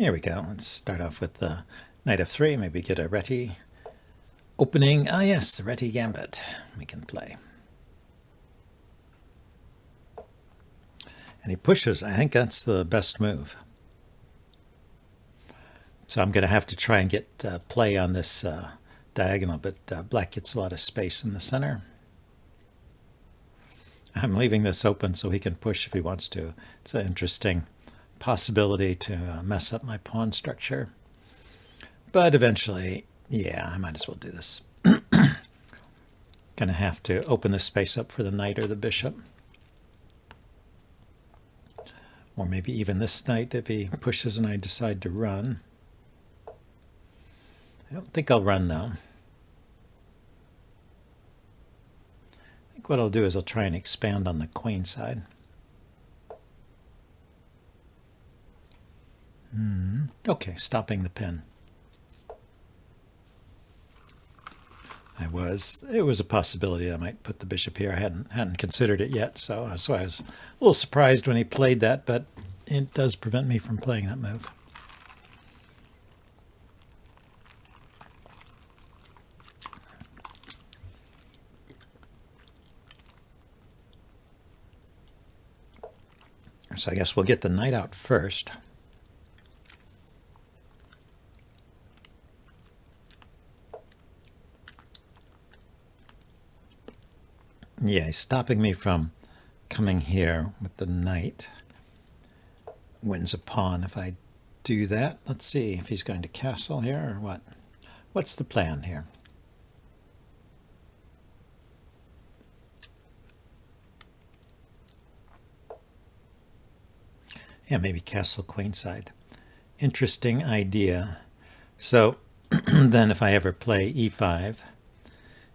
Here we go. Let's start off with the knight f3. Maybe get a Reti opening. Ah, yes, the Reti gambit we can play. And he pushes. I think that's the best move. So I'm going to have to try and get play on this diagonal, but black gets a lot of space in the center. I'm leaving this open so he can push if he wants to. It's an interesting possibility to mess up my pawn structure. But eventually, yeah, I might as well do this. Gonna have to open the space up for the knight or the bishop. Or maybe even this knight if he pushes and I decide to run. I don't think I'll run though. I think what I'll do is I'll try and expand on the queen side. Okay, stopping the pin. It was a possibility I might put the bishop here. I hadn't considered it yet, so I was a little surprised when he played that, but it does prevent me from playing that move. So I guess we'll get the knight out first. Yeah, he's stopping me from coming here with the knight. Wins a pawn if I do that. Let's see if he's going to castle here or what. What's the plan here? Yeah, maybe castle queenside. Interesting idea. So then if I ever play e5,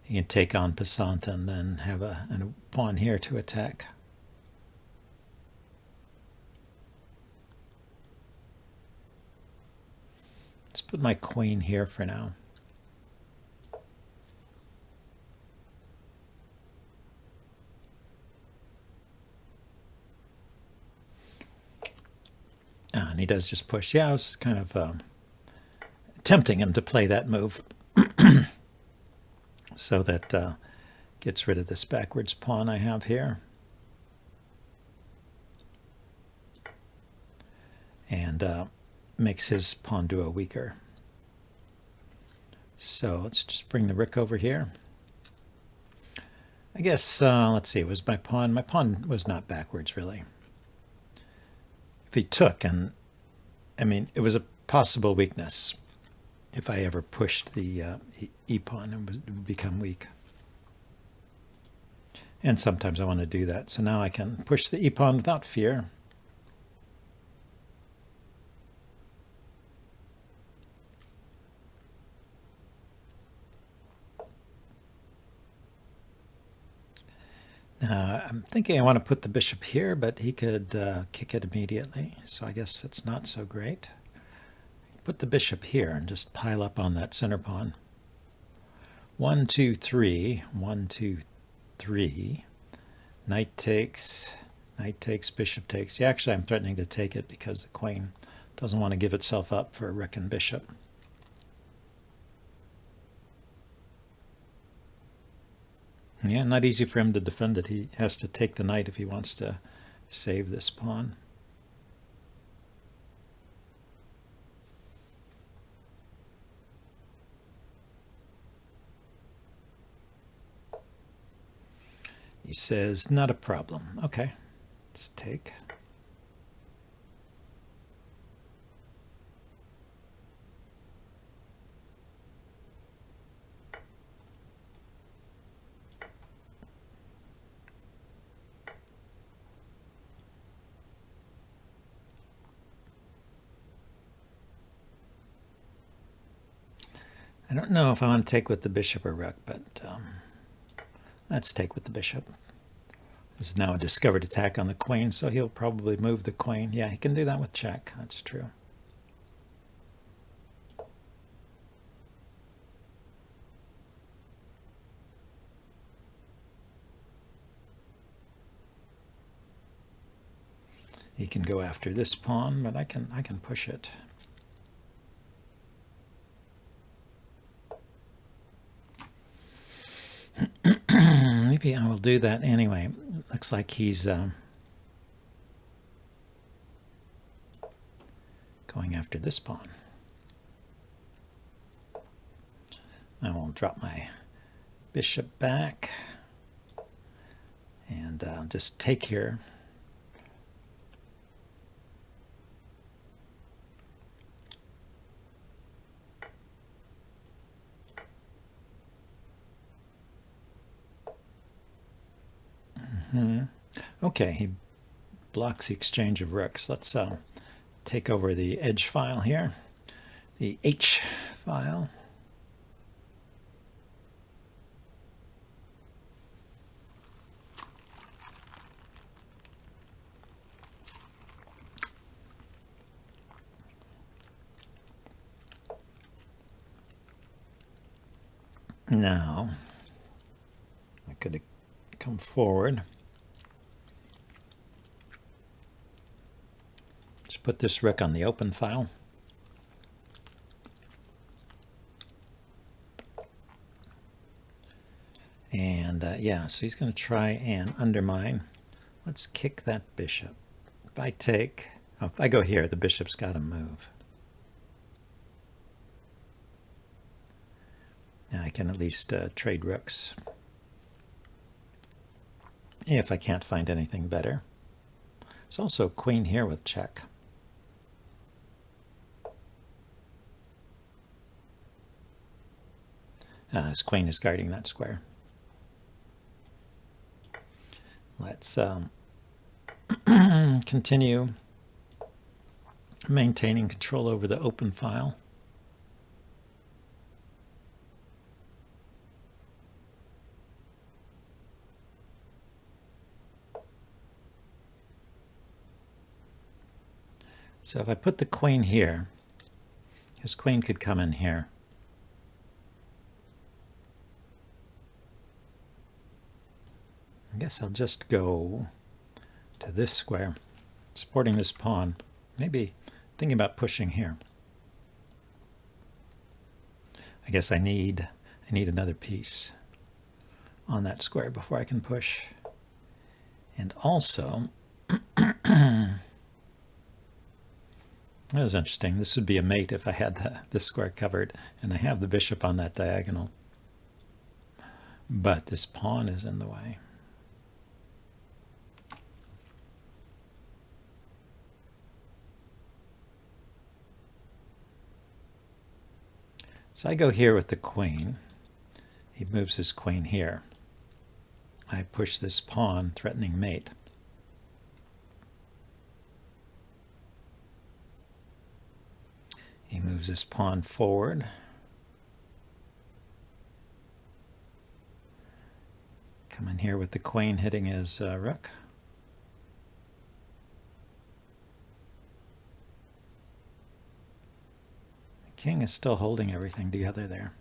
you can take on passant and then have a pawn here to attack. Let's put my queen here for now. And he does just push. Yeah, I was kind of tempting him to play that move. So that gets rid of this backwards pawn I have here. And makes his pawn duo weaker. So let's just bring the rook over here. I guess, let's see, was my pawn was not backwards really. If he took, and I mean, it was a possible weakness. If I ever pushed the e-pawn, it would become weak. And sometimes I want to do that. So now I can push the e-pawn without fear. Now I'm thinking I want to put the bishop here, but he could kick it immediately. So I guess that's not so great. Put the bishop here and just pile up on that center pawn. 1, 2, 3. 1, 2, 3. Knight takes, bishop takes. Yeah, actually I'm threatening to take it because the queen doesn't want to give itself up for a rook and bishop. Yeah, not easy for him to defend it. He has to take the knight if he wants to save this pawn. He says, not a problem. Okay, let's take. I don't know if I want to take with the bishop or rook, but let's take with the bishop. This is now a discovered attack on the queen, so he'll probably move the queen. Yeah, he can do that with check. That's true. He can go after this pawn, but I can push it. maybe I will do that anyway. Looks like he's going after this pawn. I will drop my bishop back and just take here. Okay, he blocks the exchange of rooks. Let's take over the edge file here, the H file. Now, I could come forward. Just put this rook on the open file. And yeah, so he's going to try and undermine. Let's kick that bishop. If I take, oh, if I go here, the bishop's got to move. Now I can at least trade rooks. If I can't find anything better. There's also queen here with check. His queen is guarding that square. Let's continue maintaining control over the open file. So if I put the queen here, his queen could come in here. I guess I'll just go to this square, supporting this pawn. Maybe thinking about pushing here. I guess I need another piece on that square before I can push. And also, that was interesting. This would be a mate if I had this square covered, and I have the bishop on that diagonal. But this pawn is in the way. So I go here with the queen. He moves his queen here. I push this pawn, threatening mate. He moves his pawn forward. Come in here with the queen hitting his rook. The king is still holding everything together there.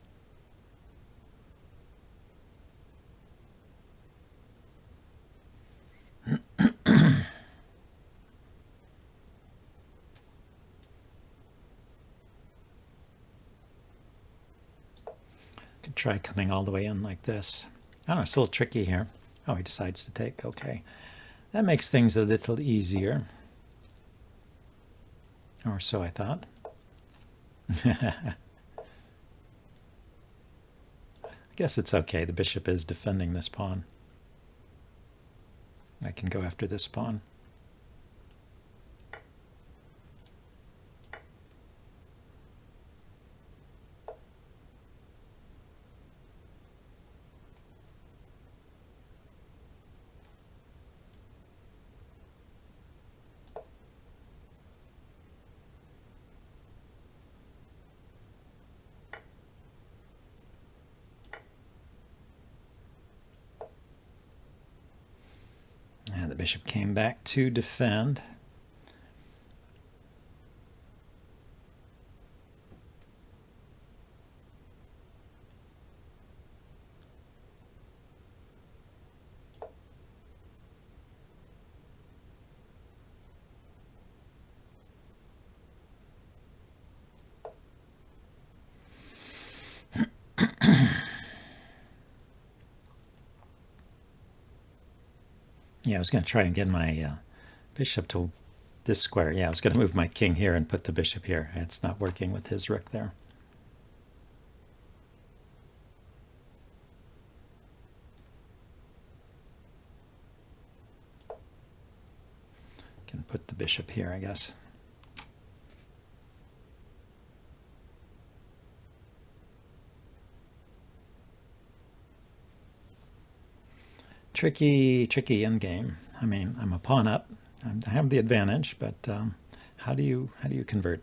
Could try coming all the way in like this. I don't know, it's a little tricky here. Oh, he decides to take. Okay. That makes things a little easier. Or so I thought. I guess it's okay. The bishop is defending this pawn. I can go after this pawn. And the bishop came back to defend. Yeah, I was going to try and get my bishop to this square. Yeah, I was going to move my king here and put the bishop here. It's not working with his rook there. Can put the bishop here, I guess. Tricky endgame. I mean, I'm a pawn up. I have the advantage, but how do you convert?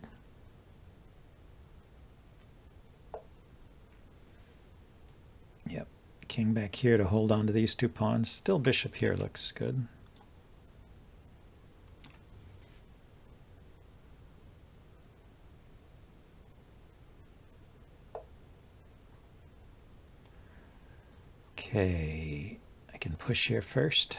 Yep, king back here to hold on to these two pawns. Still bishop here looks good. Okay, I can push here first.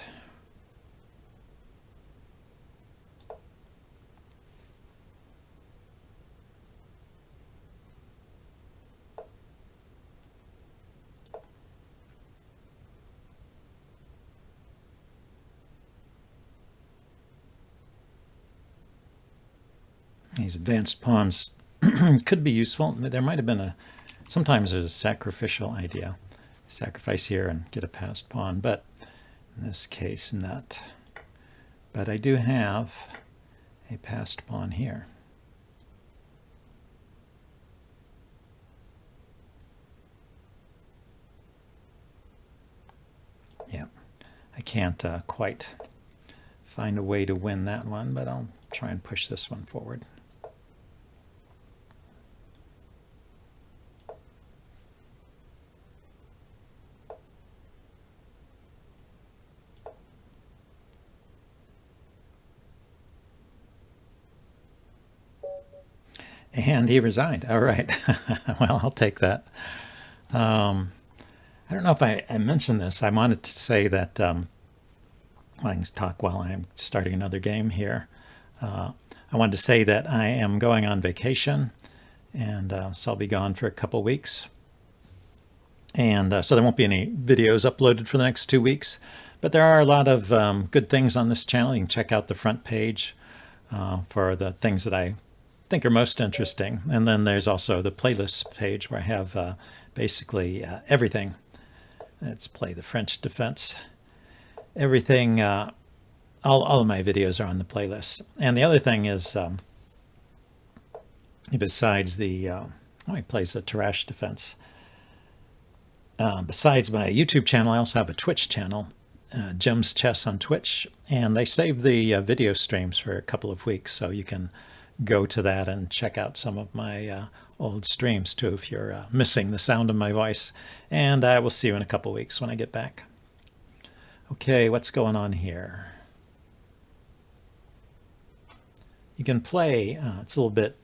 These advanced pawns could be useful. There might have been sometimes there's a sacrificial idea. Sacrifice here and get a passed pawn, but in this case not. But I do have a passed pawn here. Yeah, I can't quite find a way to win that one, but I'll try and push this one forward. And he resigned. All right. Well, I'll take that. I don't know if I mentioned this. I wanted to say that I can talk while I'm starting another game here. I wanted to say that I am going on vacation, and so I'll be gone for a couple weeks. And so there won't be any videos uploaded for the next 2 weeks. But there are a lot of good things on this channel. You can check out the front page for the things that I think are most interesting. And then there's also the playlist page where I have basically everything. Let's play the French defense. Everything, all of my videos are on the playlist. And the other thing is, besides the, he plays the Tarrasch defense. Besides my YouTube channel, I also have a Twitch channel, Jim's Chess on Twitch. And they save the video streams for a couple of weeks, so you can go to that and check out some of my old streams too if you're missing the sound of my voice. And I will see you in a couple weeks when I get back. Okay, what's going on here? You can play, it's a little bit,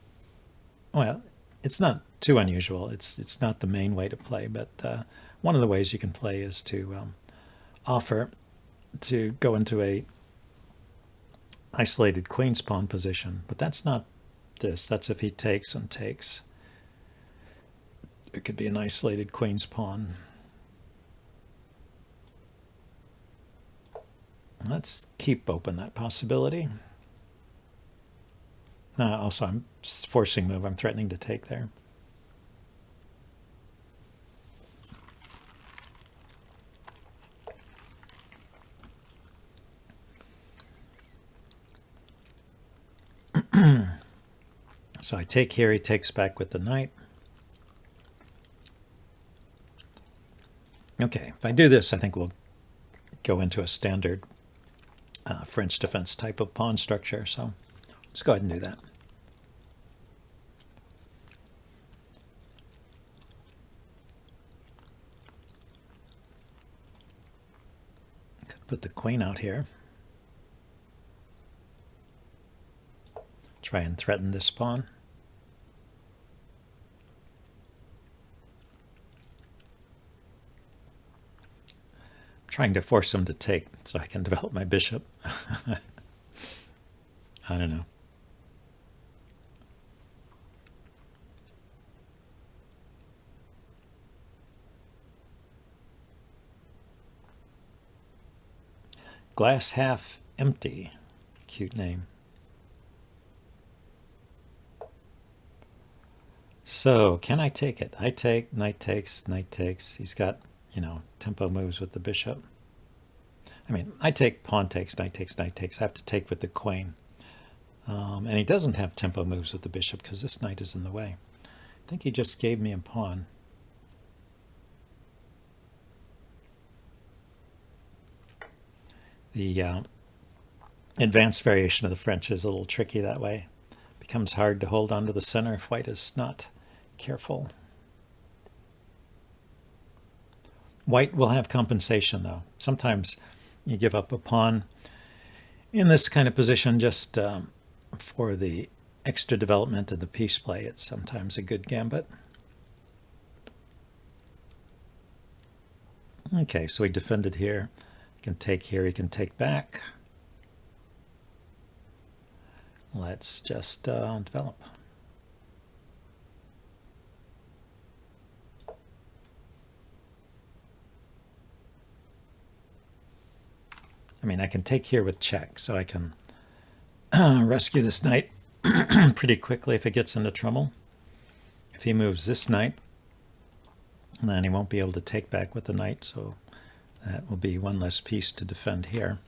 well, it's not too unusual. It's not the main way to play, but one of the ways you can play is to offer to go into a isolated queen's pawn position, but that's not this. That's if he takes and takes. It could be an isolated queen's pawn. Let's keep open that possibility. Also, I'm forcing move. I'm threatening to take there. So I take here, he takes back with the knight. Okay, if I do this, I think we'll go into a standard French defense type of pawn structure. So let's go ahead and do that. Could put the queen out here. Try and threaten this pawn. Trying to force him to take so I can develop my bishop. I don't know. Glass half empty. Cute name. So, can I take it? I take, knight takes, knight takes. He's got, tempo moves with the bishop. I mean, I take, pawn takes, knight takes, knight takes. I have to take with the queen. And he doesn't have tempo moves with the bishop because this knight is in the way. I think he just gave me a pawn. The advanced variation of the French is a little tricky that way. It becomes hard to hold on to the center if white is not careful. White will have compensation, though. Sometimes you give up a pawn in this kind of position just for the extra development of the piece play. It's sometimes a good gambit. Okay, so he defended here. He can take here, he can take back. Let's just develop. I mean, I can take here with check, so I can rescue this knight pretty quickly if it gets into trouble. If he moves this knight, then he won't be able to take back with the knight, so that will be one less piece to defend here.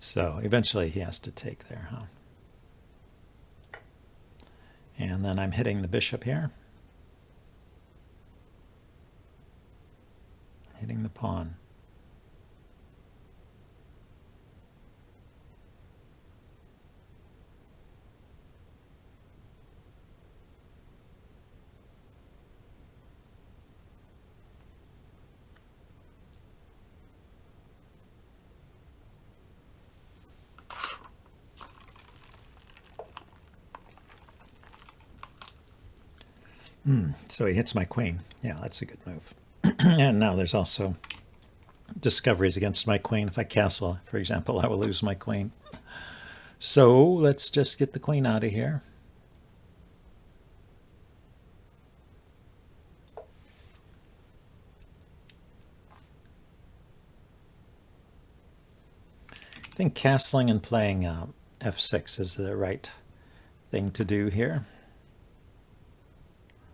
So eventually he has to take there, huh? And then I'm hitting the bishop here. Hitting the pawn. So he hits my queen. Yeah, that's a good move. And now there's also discoveries against my queen. If I castle, for example, I will lose my queen. So let's just get the queen out of here. I think castling and playing f6 is the right thing to do here.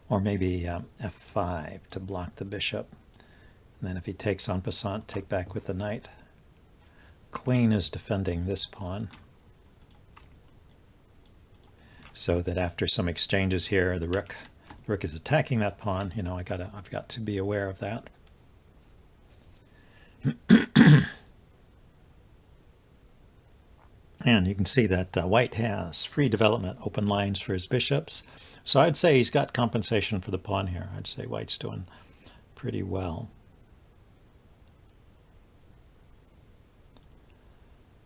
Or maybe f5 to block the bishop. And then if he takes en passant, take back with the knight. Queen is defending this pawn. So that after some exchanges here, the rook is attacking that pawn. I've got to be aware of that. And you can see that white has free development, open lines for his bishops. So I'd say he's got compensation for the pawn here. I'd say white's doing pretty well.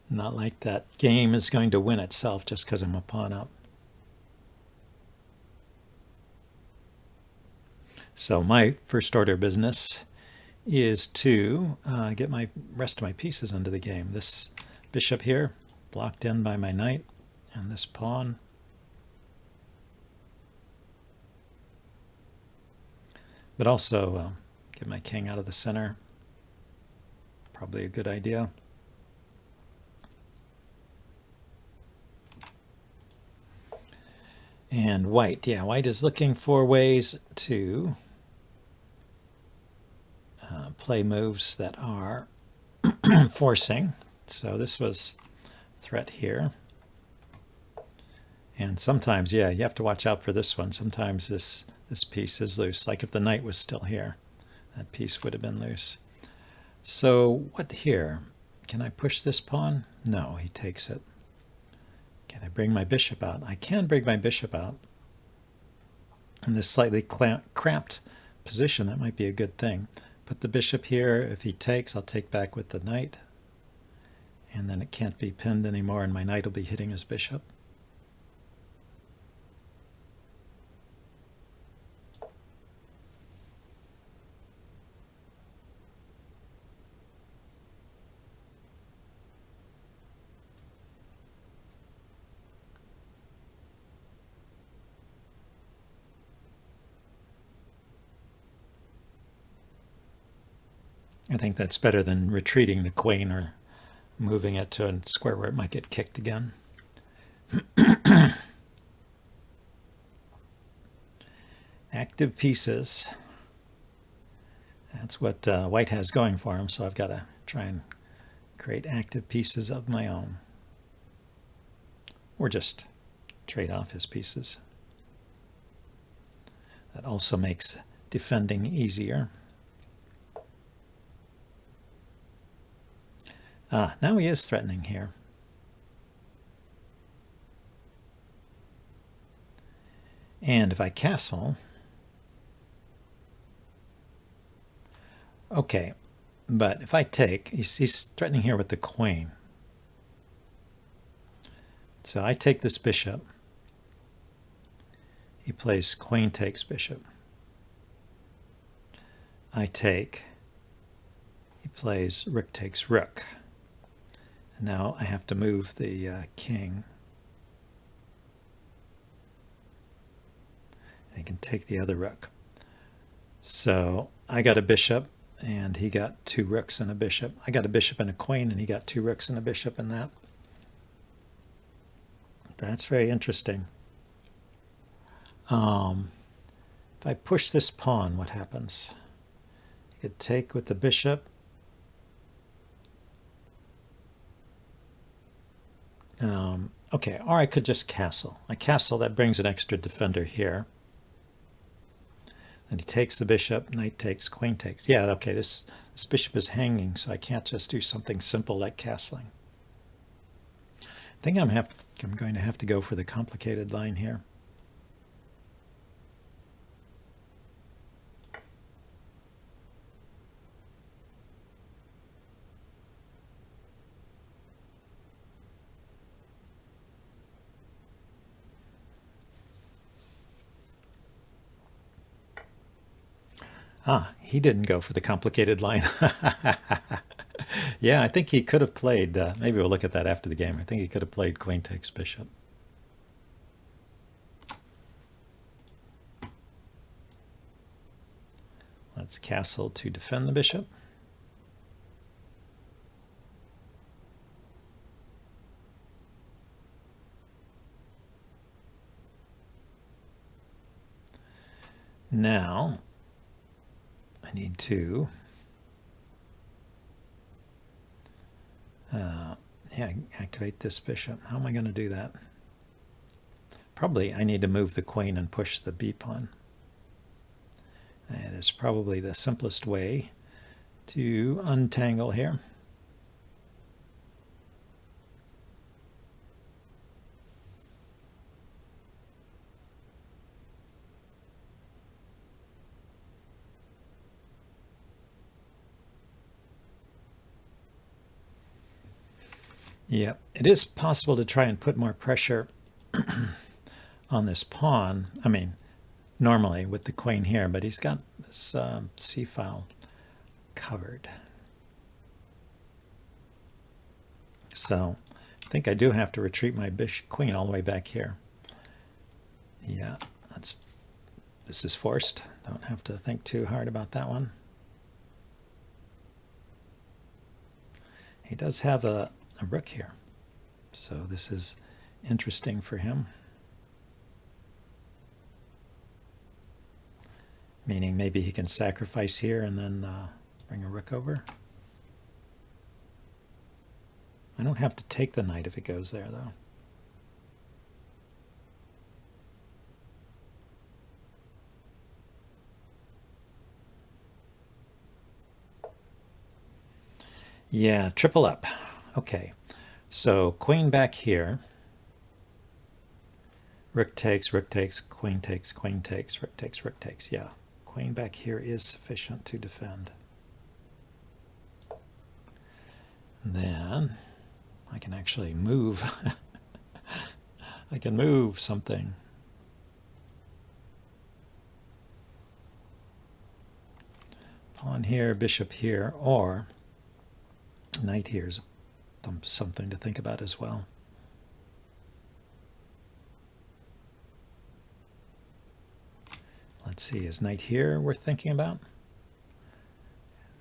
Not like that game is going to win itself just because I'm a pawn up. So my first order business is to get my rest of my pieces into the game. This bishop here, blocked in by my knight, and this pawn. But also get my king out of the center. Probably a good idea. And white, yeah, white is looking for ways to play moves that are forcing. So this was threat here. And sometimes, yeah, you have to watch out for this one. Sometimes this piece is loose. Like if the knight was still here, that piece would have been loose. So what here? Can I push this pawn? No, he takes it. Can I bring my bishop out? I can bring my bishop out. In this slightly cramped position, that might be a good thing. Put the bishop here. If he takes, I'll take back with the knight. And then it can't be pinned anymore, and my knight will be hitting his bishop. I think that's better than retreating the queen or moving it to a square where it might get kicked again. Active pieces. That's what white has going for him, so I've got to try and create active pieces of my own. Or just trade off his pieces. That also makes defending easier. Now he is threatening here. And if I castle, okay, but if I take, he's threatening here with the queen. So I take this bishop. He plays queen takes bishop. I take. He plays rook takes rook. And now I have to move the king. And he can take the other rook. So I got a bishop, and he got 2 rooks and a bishop. I got a bishop and a queen, and he got 2 rooks and a bishop and that. That's very interesting. If I push this pawn, what happens? You could take with the bishop. Okay, or I could just castle. I castle, that brings an extra defender here. Then he takes the bishop, knight takes, queen takes. Yeah, okay, this bishop is hanging, so I can't just do something simple like castling. I think I'm going to have to go for the complicated line here. He didn't go for the complicated line. Yeah, I think he could have played, maybe we'll look at that after the game. I think he could have played queen takes bishop. Let's castle to defend the bishop. Now, I need to activate this bishop. How am I going to do that? Probably I need to move the queen and push the b pawn. That is probably the simplest way to untangle here. Yeah, it is possible to try and put more pressure on this pawn. I mean, normally with the queen here, but he's got this c-file covered. So I think I do have to retreat my queen all the way back here. Yeah, this is forced. Don't have to think too hard about that one. He does have a rook here, so this is interesting for him. Meaning maybe he can sacrifice here and then bring a rook over. I don't have to take the knight if it goes there, though. Yeah, triple up. Okay, so queen back here. Rook takes, queen takes, queen takes, rook takes, rook takes. Yeah, queen back here is sufficient to defend. And then I can actually move. I can move something. Pawn here, bishop here, or knight here is something to think about as well. Let's see, is knight here worth thinking about?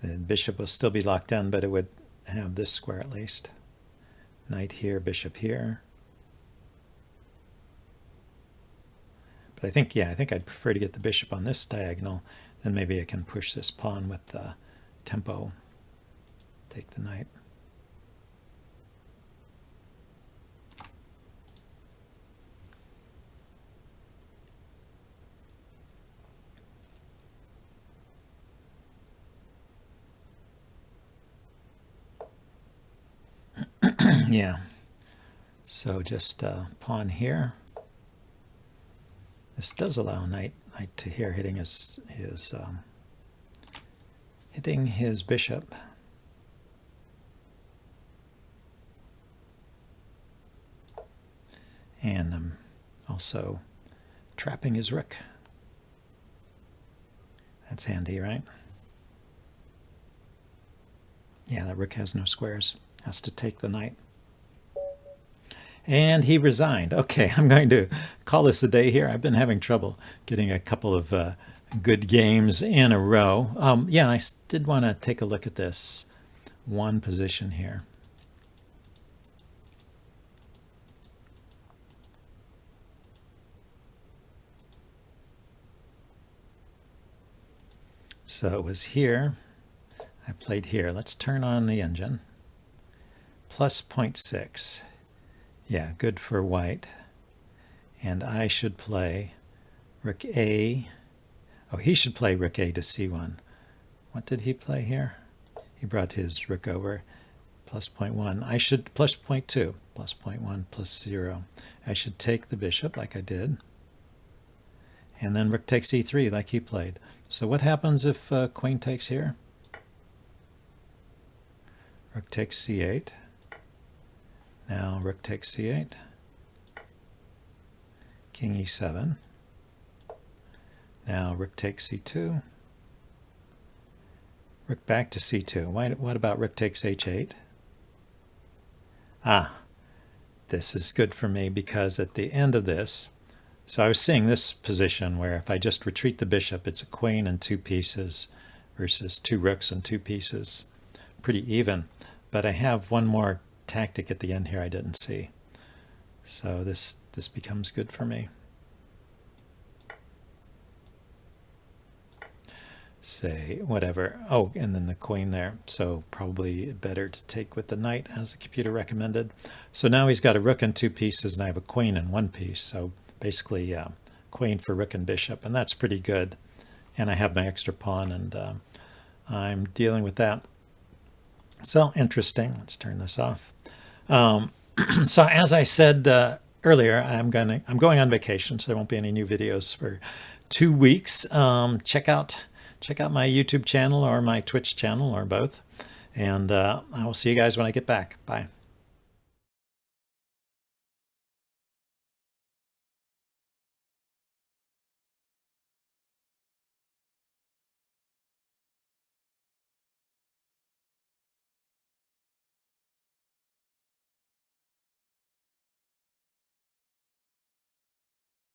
The bishop will still be locked in, but it would have this square at least. Knight here, bishop here. But I think, yeah, I think I'd prefer to get the bishop on this diagonal. Then maybe I can push this pawn with the tempo. Take the knight. Yeah. So just pawn here. This does allow knight to here hitting his bishop. And also trapping his rook. That's handy, right? Yeah, that rook has no squares. Has to take the knight. And he resigned. Okay, I'm going to call this a day here. I've been having trouble getting a couple of good games in a row. Yeah, I did want to take a look at this one position here. So it was here. I played here. Let's turn on the engine. Plus 0.6. Yeah, good for white. And I should play rook A. Oh, he should play rook A to C1. What did he play here? He brought his rook over. Plus 0.1. I should, plus 0.2. Plus 0.1 plus 0. I should take the bishop like I did. And then rook takes E3 like he played. So what happens if queen takes here? Rook takes C8. Now rook takes C8. King E7. Now rook takes C2. Rook back to C2. What about rook takes H8? Ah, this is good for me because at the end of this, so I was seeing this position where if I just retreat the bishop, it's a queen and 2 pieces versus 2 rooks and 2 pieces. Pretty even. But I have one more tactic at the end here I didn't see. So this becomes good for me. Say whatever. Oh, and then the queen there. So probably better to take with the knight as the computer recommended. So now he's got a rook and 2 pieces and I have a queen and 1 piece. So basically queen for rook and bishop, and that's pretty good. And I have my extra pawn, and I'm dealing with that. So interesting. Let's turn this off. So as I said earlier, I'm going on vacation, so there won't be any new videos for 2 weeks. Check out my YouTube channel or my Twitch channel or both, and I will see you guys when I get back. Bye.